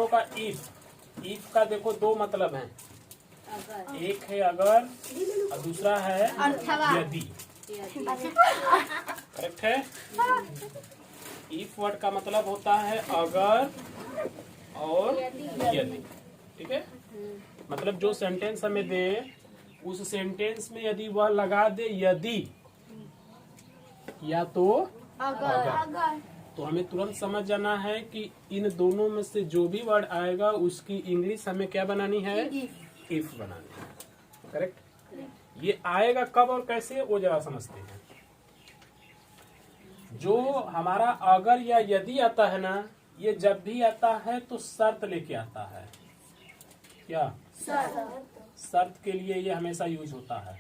होगा इफ का देखो दो मतलब है, एक है अगर और दूसरा है यदि। करेक्ट है। इफ वर्ड का मतलब होता है अगर और यदि। ठीक है, मतलब जो सेंटेंस हमें दे उस सेंटेंस में यदि वह लगा दे यदि या तो अगर, तो हमें तुरंत समझ जाना है कि इन दोनों में से जो भी वर्ड आएगा उसकी इंग्लिश हमें क्या बनानी है, इफ बनानी है। करेक्ट। ये आएगा कब और कैसे वो जरा समझते हैं। जो हमारा अगर या यदि आता है ना, ये जब भी आता है तो शर्त लेके आता है। क्या शर्त के लिए ये हमेशा यूज होता है,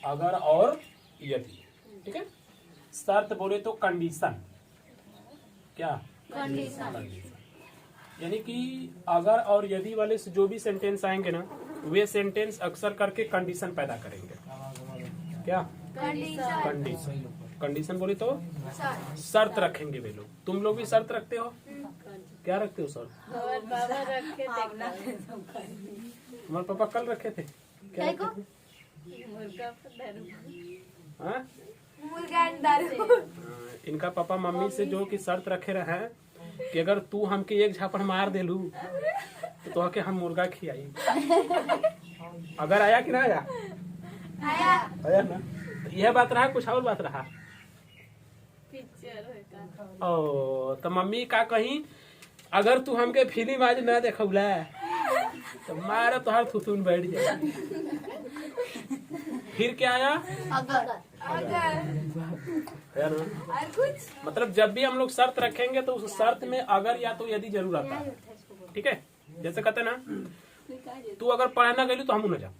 अगर और यदि। ठीक है, शर्त बोले तो कंडीशन। क्या कंडीशन, यानी कि अगर और यदि वाले से जो भी सेंटेंस आएंगे ना, वे सेंटेंस अक्सर करके कंडीशन पैदा करेंगे। क्या कंडीशन, कंडीशन बोले तो शर्त रखेंगे वे लोग। तुम लोग भी शर्त रखते हो? क्या रखते हो शर्त? हमारे पापा कल रखे थे। क्या रखे थे? हाँ? इनका पापा मम्मी से जो कि शर्त रखे रहे हैं कि अगर तू हमके एक झापड़ मार दे लू तो के हम मुर्गा खियाई। अगर आया कि ना आया? आया ना। तो यह बात रहा, कुछ और बात रहा। ओ तो मम्मी का कहीं अगर तू हमके फिल्म आज न देखौला तो मारा तो हर थुथुन बैठ जाए। फिर क्या आया? अगर मतलब जब भी हम लोग शर्त रखेंगे तो उस शर्त में अगर या तो यदि जरूर आता है। ठीक है, जैसे कहते ना, तू अगर पढ़े ना गई तो हम न जा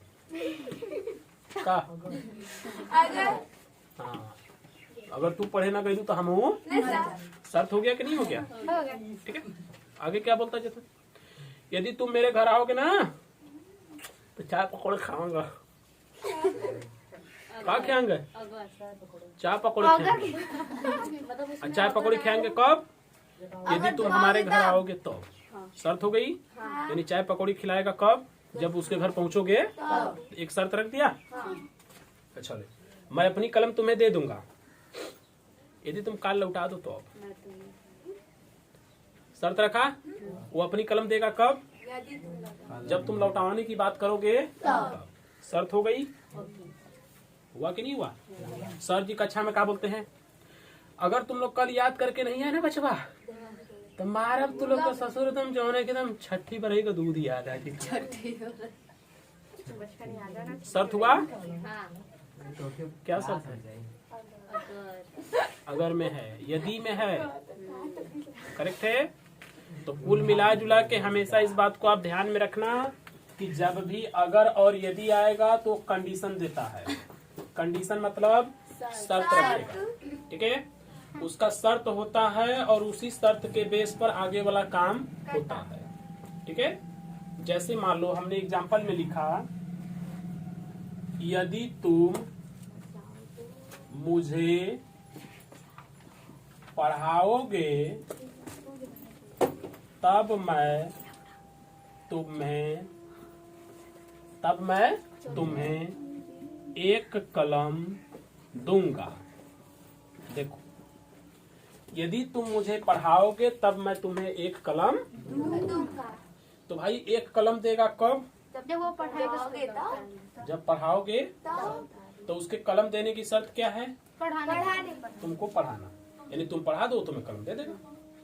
का। हाँ, अगर तू पढ़े ना गई तो हम शर्त हो गया कि नहीं हो गया? ठीक है, आगे क्या बोलता जैसे, यदि तुम मेरे घर आओगे ना तो चाय पकौड़े खाऊंगा। क्या खाएंगे? चाय पकौड़े खाएंगे। चाय पकौड़े खाएंगे कब? यदि तुम हमारे घर आओगे तो। शर्त हो गई। यानी चाय पकौड़ी खिलाएगा कब? जब उसके घर पहुंचोगे। एक शर्त रख दिया। अच्छा, मैं अपनी कलम तुम्हें दे दूंगा यदि तुम काल लौटा दो तो। शर्त रखा। वो अपनी कलम देगा कब? जब तुम लौटाने की बात करोगे। शर्त हो गई। हुआ कि नहीं हुआ? सर जी कक्षा में क्या बोलते हैं, अगर तुम लोग कल याद करके नहीं आए ना बचवा तो मारब तुम लोग का ससुर तुम जो है एकदम छठी बरही का दूध याद आ गई। शर्त हुआ? क्या शर्त है? अगर में है, यदि में है। करेक्ट है। तो कुल मिला जुला के हमेशा इस बात को आप ध्यान में रखना कि जब भी अगर और यदि आएगा तो कंडीशन देता है। कंडीशन मतलब शर्त रखेगा। ठीक है, उसका शर्त होता है और उसी शर्त के बेस पर आगे वाला काम होता है। ठीक है, जैसे मान लो हमने एग्जाम्पल में लिखा, यदि तुम मुझे पढ़ाओगे तब मैं तुम्हें एक कलम दूंगा। देखो, यदि तुम मुझे पढ़ाओगे तब मैं तुम्हें एक कलम दूंगा। तो भाई एक कलम देगा कब? जब वो पढ़ाएगा। जब पढ़ाओगे तो उसके कलम देने की शर्त क्या है? पढ़ाने। तुमको पढ़ाना, यानी तुम पढ़ा दो तुम्हें कलम दे देगा।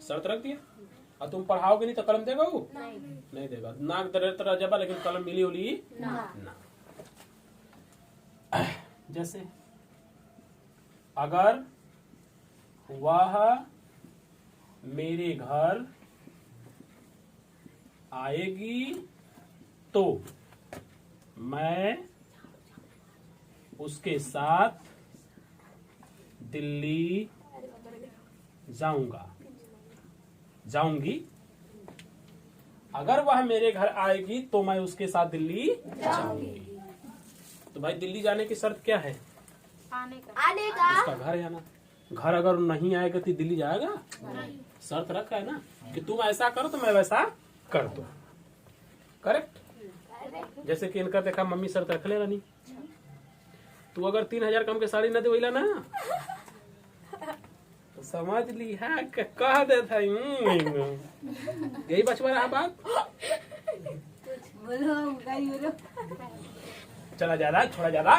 शर्त रख दिया। और तुम पढ़ाओगे नहीं तो कलम देगा वो? नहीं देगा। नाक दर जबा, लेकिन कलम मिली उली ना। जैसे अगर वह मेरे घर आएगी तो मैं उसके साथ दिल्ली जाऊंगी। अगर वह मेरे घर आएगी तो मैं उसके साथ दिल्ली जाऊंगी। तो भाई दिल्ली जाने की शर्त क्या है? आने का। उसका घर आना। घर अगर नहीं आएगा तो दिल्ली जाएगा? शर्त रखा है ना कि तुम ऐसा करो तो मैं वैसा कर दो। करेक्ट। जैसे कि इनका देखा मम्मी शर्त रख ले रानी, तू अगर 3000 कम के साड़ी न दे वहीला ना तो समझ ली है कह दे था यही बचवा रहा बात। बोलो चला ज्यादा छोड़ा ज्यादा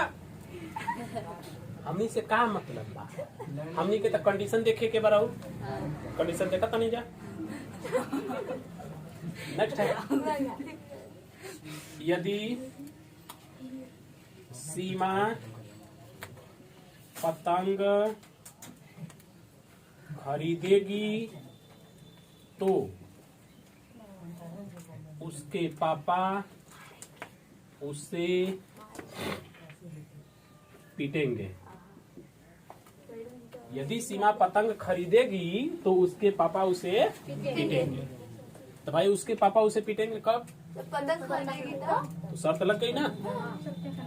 हमनी से का मतलब बा। हमनी के तो कंडीशन देखे के बारा कंडीशन देखा तो नहीं जा। नेक्स्ट है, यदि सीमा पतंग खरीदेगी तो उसके पापा उसे पीटेंगे। यदि सीमा पतंग खरीदेगी तो उसके पापा उसे पीटेंगे। तो भाई उसके पापा उसे पीटेंगे कब? पतंग खरीदेगी तो शर्त लग गई ना।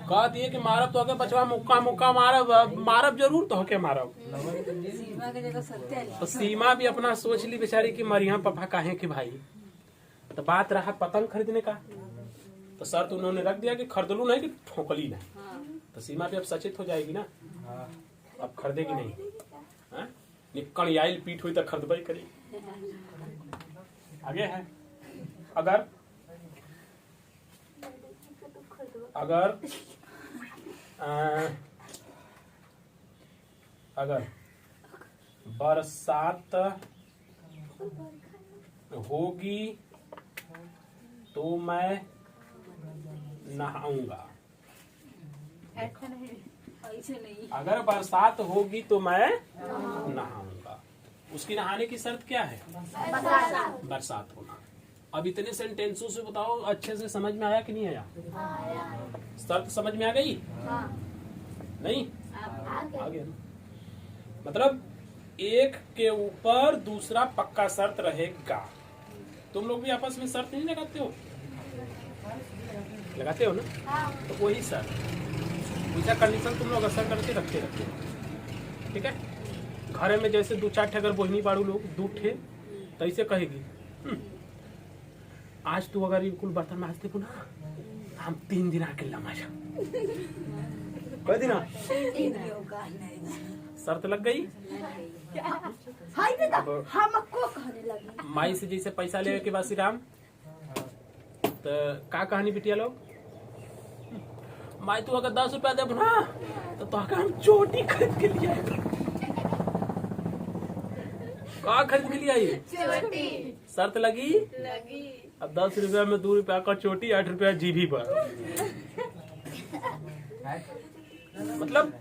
कह दिए कि मारब तो अगर बचवा मुक्का मुक्का मारब जरूर तो हके मारब। सीमा के जगह सत्य है। तो सीमा भी अपना सोच ली बेचारी कि मरिया पापा काहे कि भाई। तो बात रहा पतंग खरीदने का, तो शर्त उन्होंने रख दिया कि खरीदलू नहीं कि ठोकली नहीं। तो सीमा भी अब सचेत हो जाएगी ना, अब खरीदेगी नहीं। निकण आयल पीठ हुई तो खरीदबे करी। आगे है, अगर अगर बरसात होगी तो मैं नहाऊंगा। ऐसे नहीं। अगर बरसात होगी तो मैं नहाऊंगा। उसकी नहाने की शर्त क्या है? बरसात होना। अब इतने सेंटेंसों से बताओ अच्छे से समझ में आया कि नहीं आया? शर्त समझ में आ गई? नहीं आ गया। मतलब एक के ऊपर दूसरा पक्का शर्त रहेगा। तुम लोग भी आपस में शर्त नहीं लगाते हो? लगाते हो ना? तो वही शर्त दूसरा कंडीशन तुम लोग असर करके रखते रहते हो। ठीक है। घर में जैसे 2-4 ठे अगर बोहनी बाड़ू लोग 2 ठे तो ऐसे कहेगी आज तू अगर कुल बर्तन मांजते हो ना हम 3 दिन आके लमाजा। कह दिन शर्त लग गई। माई से जैसे पैसा लेवे के बाद श्री राम तो का कहानी बिटिया लोग, माई तू अगर 10 रुपया दे ना तो हम चोटी खरीद के लिए आए। का खरीद के लिए आई? चोटी। शर्त लगी। अब 10 रुपया में 2 रुपया का चोटी, 8 रुपया जीभी पर। मतलब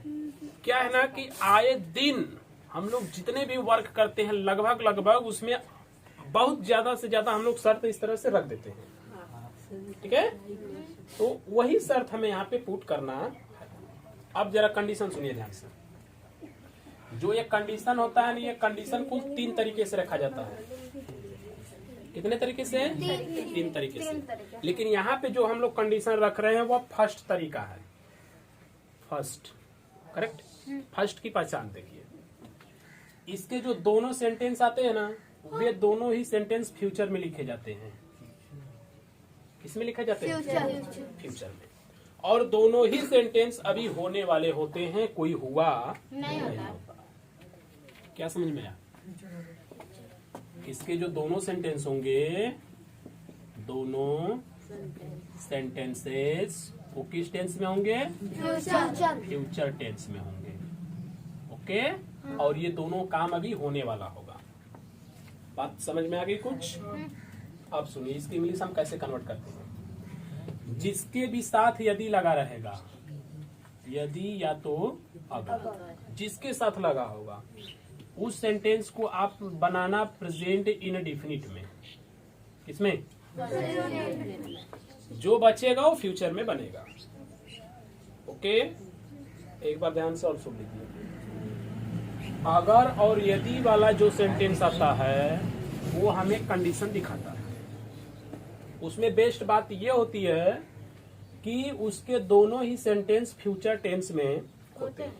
क्या है ना कि आए दिन हम लोग जितने भी वर्क करते हैं लगभग उसमें बहुत ज्यादा से ज्यादा हम लोग शर्त इस तरह से रख देते हैं। ठीक है। तो वही शर्त हमें यहाँ पे पुट करना। अब जरा कंडीशन सुनिए ध्यान से। जो ये कंडीशन होता है ना, ये कंडीशन को 3 तरीके से रखा जाता है। कितने तरीके से? 3 तरीके से। लेकिन यहाँ पे जो हम लोग कंडीशन रख रहे हैं वो फर्स्ट तरीका है। First correct. फर्स्ट की पहचान देखिए। इसके जो दोनों सेंटेंस आते हैं ना वे दोनों ही सेंटेंस फ्यूचर में लिखे जाते हैं। किसमें लिखे जाते हैं? फ्यूचर में। और दोनों ही सेंटेंस अभी होने वाले होते हैं, कोई हुआ नहीं होता। क्या समझ में आया? इसके जो दोनों सेंटेंस होंगे, दोनों सेंटेंसेस वो किस टेंस में होंगे? फ्यूचर टेंस में होंगे। ओके। और ये दोनों काम अभी होने वाला होगा। बात समझ में आ गई कुछ? अब सुनिए इसकी इंग्लिश हम कैसे कन्वर्ट करते हैं। जिसके भी साथ यदि लगा रहेगा, यदि या तो अगर, जिसके साथ लगा होगा उस सेंटेंस को आप बनाना प्रेजेंट इनडेफिनिट में। किसमें? जो बचेगा वो फ्यूचर में बनेगा। ओके। एक बार ध्यान से और सुन लीजिए। अगर और यदि वाला जो सेंटेंस आता है वो हमें कंडीशन दिखाता है। उसमें बेस्ट बात ये होती है कि उसके दोनों ही सेंटेंस फ्यूचर टेंस में होते हैं।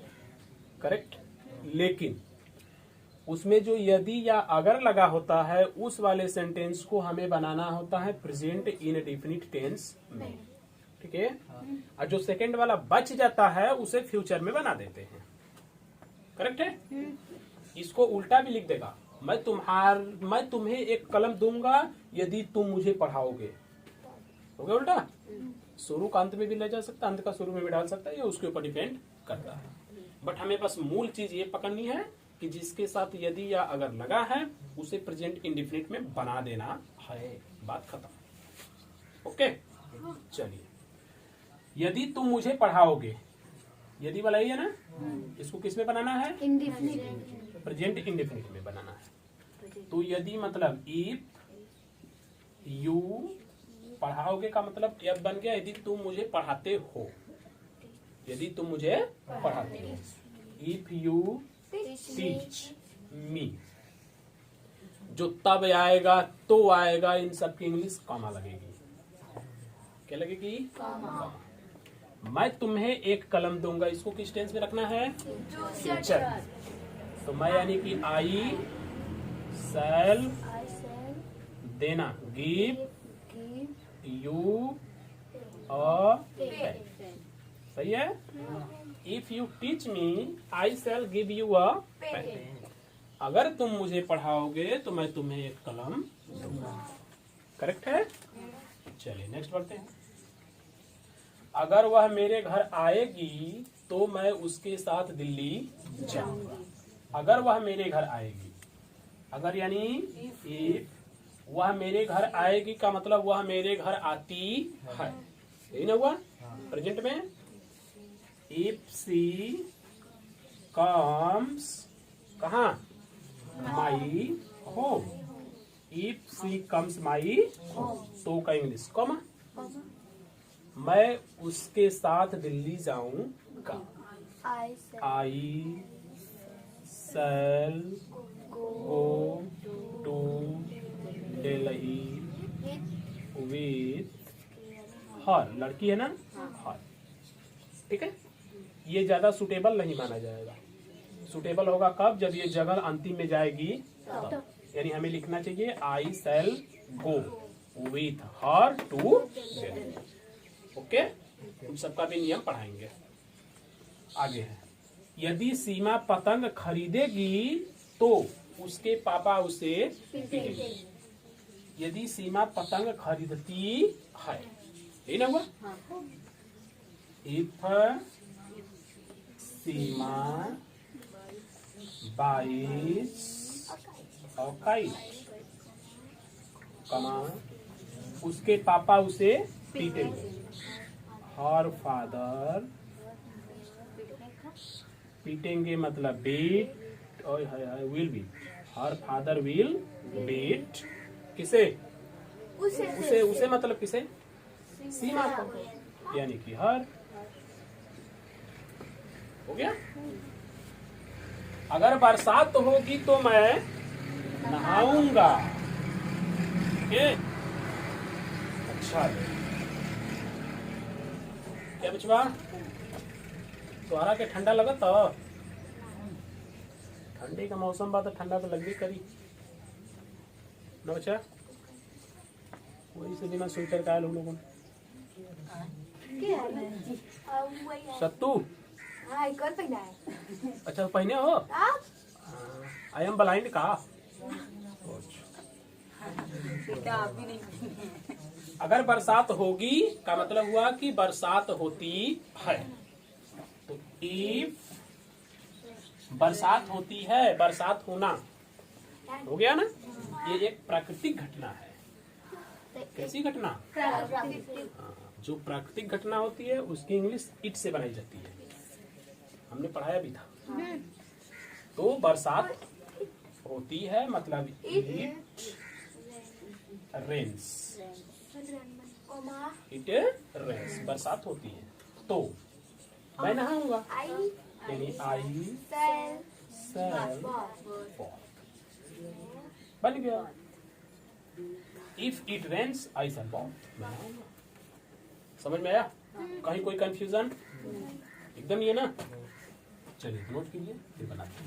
करेक्ट। लेकिन उसमें जो यदि या अगर लगा होता है उस वाले सेंटेंस को हमें बनाना होता है प्रेजेंट इनडेफिनिट टेंस में, ठीक है। और जो सेकंड वाला बच जाता है उसे फ्यूचर में बना देते हैं, करेक्ट है। इसको उल्टा भी लिख देगा, मैं तुम्हें एक कलम दूंगा यदि तुम मुझे पढ़ाओगे, हो गया उल्टा। शुरू का अंत में भी ले जा सकता है, अंत का शुरू में भी डाल सकता है, ये उसके ऊपर डिपेंड करता है। बट हमें बस मूल चीज ये पकड़नी है कि जिसके साथ यदि या अगर लगा है उसे प्रेजेंट इंडेफिनिट में बना देना है, बात खत्म। ओके, चलिए, यदि तुम मुझे पढ़ाओगे, यदि वाला ही है ना, इसको किस में बनाना है? इंडेफिनिट। प्रेजेंट इंडेफिनिट में बनाना है। तो यदि मतलब इफ यू, पढ़ाओगे का मतलब यह बन गया यदि तुम मुझे पढ़ाते हो, यदि तुम मुझे पढ़ाते हो। इफ यू टीच मी, जो तब आएगा तो आएगा, इन सब की इंग्लिश कॉमा लगेगी। क्या लगेगी? कॉमा। मैं तुम्हें एक कलम दूंगा, इसको किस टेंस में रखना है? फ्यूचर। तो मैं यानी कि आई शैल देना, गिव यू अ पेन, सही है। If you teach me I shall give you a pen, अगर तुम मुझे पढ़ाओगे तो मैं तुम्हें एक कलम दूंगा, करेक्ट है। चलिए नेक्स्ट बढ़ते हैं। अगर वह मेरे घर आएगी तो मैं उसके साथ दिल्ली जाऊंगा। अगर वह मेरे घर आएगी, अगर यानी इफ वह मेरे घर आएगी का मतलब वह मेरे घर आती है, यही ना हुआ प्रेजेंट में। इफ सी कम्स, कहाँ? My home. If she comes my home, तो का इंग्लिश कॉमा। मैं उसके साथ दिल्ली जाऊंगा। I shall go to Delhi with her, लड़की है ना, हर, ठीक है। ये ज्यादा सुटेबल नहीं माना जाएगा। सुटेबल होगा कब? जब ये जगह अंतिम में जाएगी तब। यानी हमें लिखना चाहिए I shall go with her to Delhi. Okay, उन सबका भी नियम पढ़ाएंगे। आगे है, यदि सीमा पतंग खरीदेगी तो उसके पापा उसे पीटेंगे। यदि सीमा पतंग खरीदती है, यही ना हुआ। If Seema buys a kite, comma उसके पापा उसे पीटेंगे। हर फादर, पीटेंगे मतलब बीट, और will beat. Her father will beat किसे? उसे मतलब किसे? सीमा को, यानी कि हर। हो गया। अगर बरसात होगी तो मैं नहाऊंगा। अच्छा, क्या बचवा? तोहरा के ठंडा लगत? ठंडी का मौसम बा तो ठंडा तो लगभी करी न बच्चा। वही से बिना स्वेटर का लोगों ने सत्तू। अच्छा पहने हो? आई एम ब्लाइंड का। अगर बरसात होगी का मतलब हुआ कि बरसात होती है। तो इफ बरसात होती है, बरसात होना हो गया ना। ये एक प्राकृतिक घटना है। कैसी घटना? जो प्राकृतिक घटना होती है उसकी इंग्लिश इट से बनाई जाती है, हमने पढ़ाया भी था। तो बरसात होती है मतलब इट रेन्स, इट रेन्स, बरसात होती है। तो मैं नहाऊंगा, यानी आई शैल फॉल, बन गया। If it rains I shall fall, मैं नहाऊंगा। समझ में आया? कहीं कोई कंफ्यूजन? एकदम ये ना। चलिए नोट कीजिए, फिर बनाते हैं।